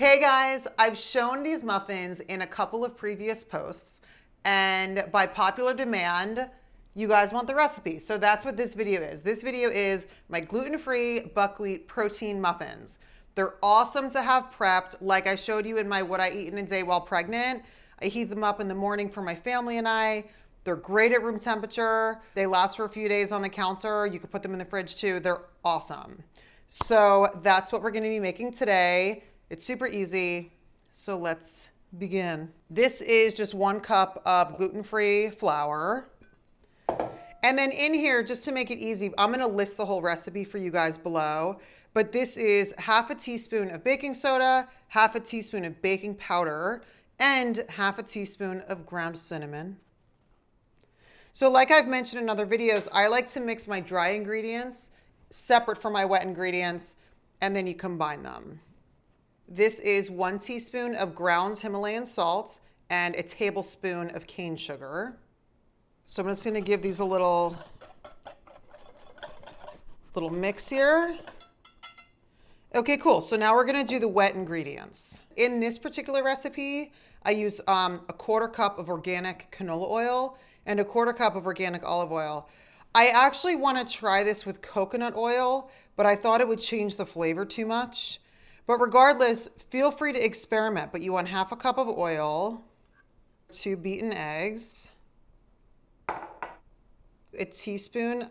Hey guys, I've shown these muffins in a couple of previous posts, and by popular demand, you guys want the recipe. So that's what this video is. This video is my gluten-free buckwheat protein muffins. They're awesome to have prepped, like I showed you in my what I eat in a day while pregnant. I heat them up in the morning for my family and I. They're great at room temperature. They last for a few days on the counter. You could put them in the fridge too. They're awesome. So that's what we're gonna be making today. It's super easy, so let's begin. This is just 1 cup of gluten-free flour. And then in here, just to make it easy, I'm gonna list the whole recipe for you guys below, but this is half a teaspoon of baking soda, half a teaspoon of baking powder, and half a teaspoon of ground cinnamon. So like I've mentioned in other videos, I like to mix my dry ingredients separate from my wet ingredients, and then you combine them. This is 1 teaspoon of ground Himalayan salt and a tablespoon of cane sugar. So I'm just gonna give these a little mix here. Okay, cool. So now we're gonna do the wet ingredients. In this particular recipe, I use a 1/4 cup of organic canola oil and a 1/4 cup of organic olive oil. I actually wanna try this with coconut oil, but I thought it would change the flavor too much. But regardless, feel free to experiment, but you want half a cup of oil, 2 beaten eggs, a teaspoon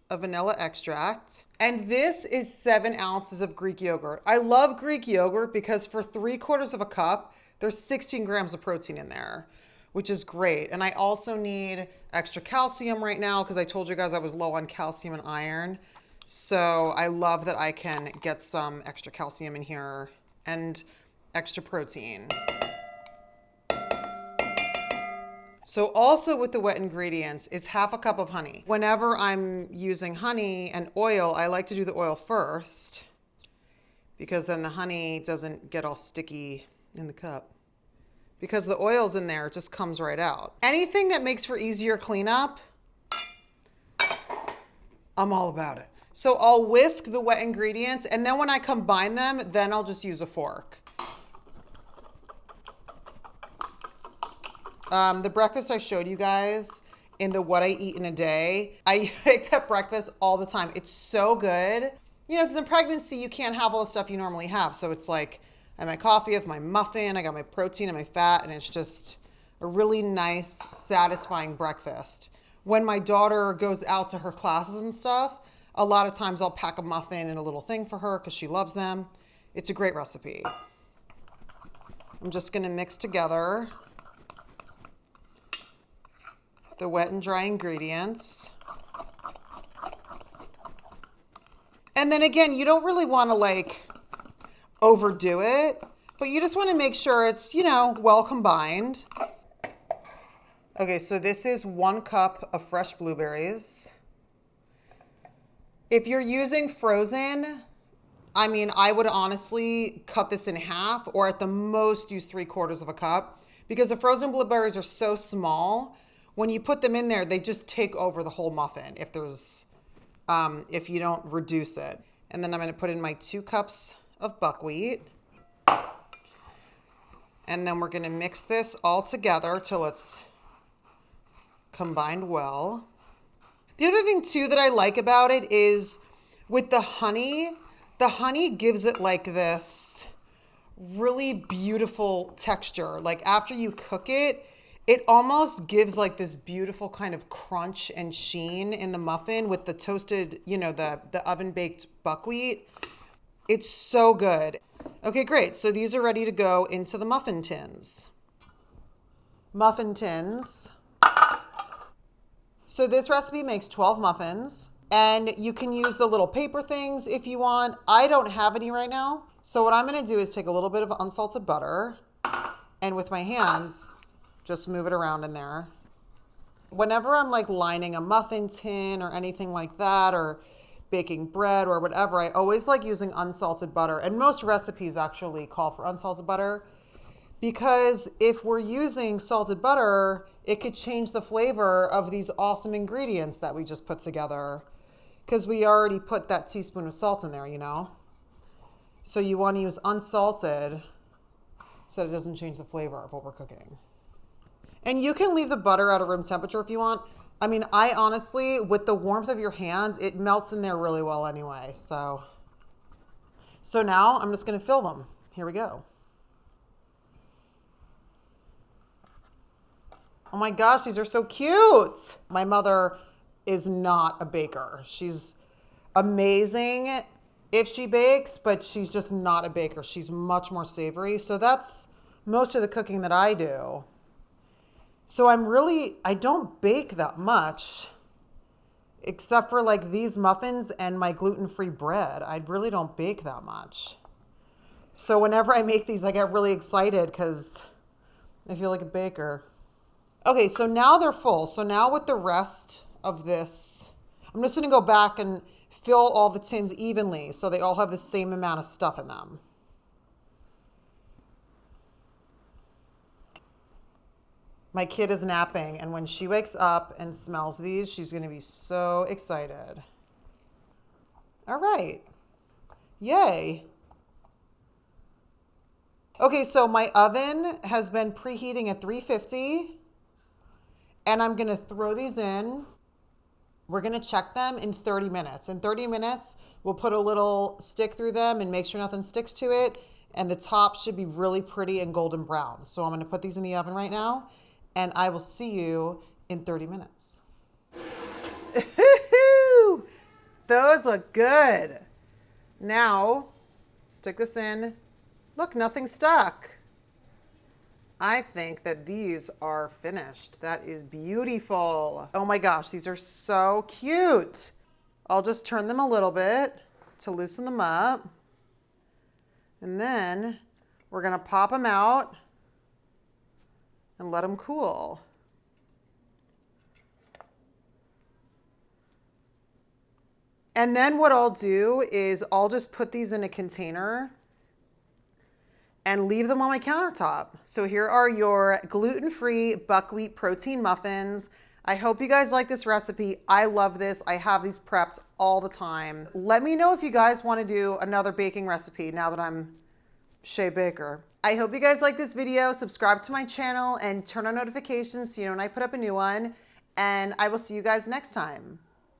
of vanilla extract, and this is 7 ounces of Greek yogurt. I love Greek yogurt because for 3/4 of a cup, there's 16 grams of protein in there, which is great. And I also need extra calcium right now because I told you guys I was low on calcium and iron. So I love that I can get some extra calcium in here and extra protein. So also with the wet ingredients is half a cup of honey. Whenever I'm using honey and oil, I like to do the oil first because then the honey doesn't get all sticky in the cup. Because the oil's in there, it just comes right out. Anything that makes for easier cleanup, I'm all about it. So I'll whisk the wet ingredients, and then when I combine them, then I'll just use a fork. The breakfast I showed you guys in the what I eat in a day, I make that breakfast all the time. It's so good. You know, because in pregnancy, you can't have all the stuff you normally have. So it's like, I have my coffee, I have my muffin, I got my protein and my fat, and it's just a really nice, satisfying breakfast. When my daughter goes out to her classes and stuff, a lot of times I'll pack a muffin in a little thing for her because she loves them. It's a great recipe. I'm just gonna mix together the wet and dry ingredients. And then again, you don't really wanna like overdo it, but you just wanna make sure it's, you know, well combined. Okay, so this is 1 cup of fresh blueberries. If you're using frozen, I mean, I would honestly cut this in half or at the most use 3/4 of a cup because the frozen blueberries are so small. When you put them in there, they just take over the whole muffin if you don't reduce it. And then I'm gonna put in my 2 cups of buckwheat. And then we're gonna mix this all together till it's combined well. The other thing too that I like about it is with the honey gives it like this really beautiful texture. Like after you cook it, it almost gives like this beautiful kind of crunch and sheen in the muffin with the toasted, you know, the oven baked buckwheat. It's so good. Okay, great. So these are ready to go into the muffin tins. Muffin tins. So this recipe makes 12 muffins, and you can use the little paper things if you want. I don't have any right now. So what I'm gonna do is take a little bit of unsalted butter and with my hands, just move it around in there. Whenever I'm like lining a muffin tin or anything like that, or baking bread or whatever, I always like using unsalted butter. And most recipes actually call for unsalted butter. Because if we're using salted butter, it could change the flavor of these awesome ingredients that we just put together. Because we already put that teaspoon of salt in there, you know? So you want to use unsalted so that it doesn't change the flavor of what we're cooking. And you can leave the butter at a room temperature if you want. I mean, I honestly, with the warmth of your hands, it melts in there really well anyway. So now I'm just gonna fill them. Here we go. Oh my gosh, these are so cute. My mother is not a baker. She's amazing if she bakes, but she's just not a baker. She's much more savory. So that's most of the cooking that I do. So I don't bake that much, except for like these muffins and my gluten-free bread. I really don't bake that much. So whenever I make these, I get really excited because I feel like a baker. Okay, so now they're full. So now with the rest of this, I'm just gonna go back and fill all the tins evenly so they all have the same amount of stuff in them. My kid is napping, and when she wakes up and smells these, she's gonna be so excited. All right, yay. Okay, so my oven has been preheating at 350, and I'm gonna throw these in. We're gonna check them in 30 minutes. In 30 minutes, we'll put a little stick through them and make sure nothing sticks to it, and the top should be really pretty and golden brown. So I'm gonna put these in the oven right now, and I will see you in 30 minutes. Those look good. Now, stick this in. Look, nothing stuck. I think that these are finished. That is beautiful. Oh my gosh, these are so cute. I'll just turn them a little bit to loosen them up. And then we're gonna pop them out and let them cool. And then what I'll do is I'll just put these in a container and leave them on my countertop. So here are your gluten-free buckwheat protein muffins. I hope you guys like this recipe. I love this. I have these prepped all the time. Let me know if you guys want to do another baking recipe now that I'm Shea Baker. I hope you guys like this video. Subscribe to my channel and turn on notifications so you know when I put up a new one. And I will see you guys next time.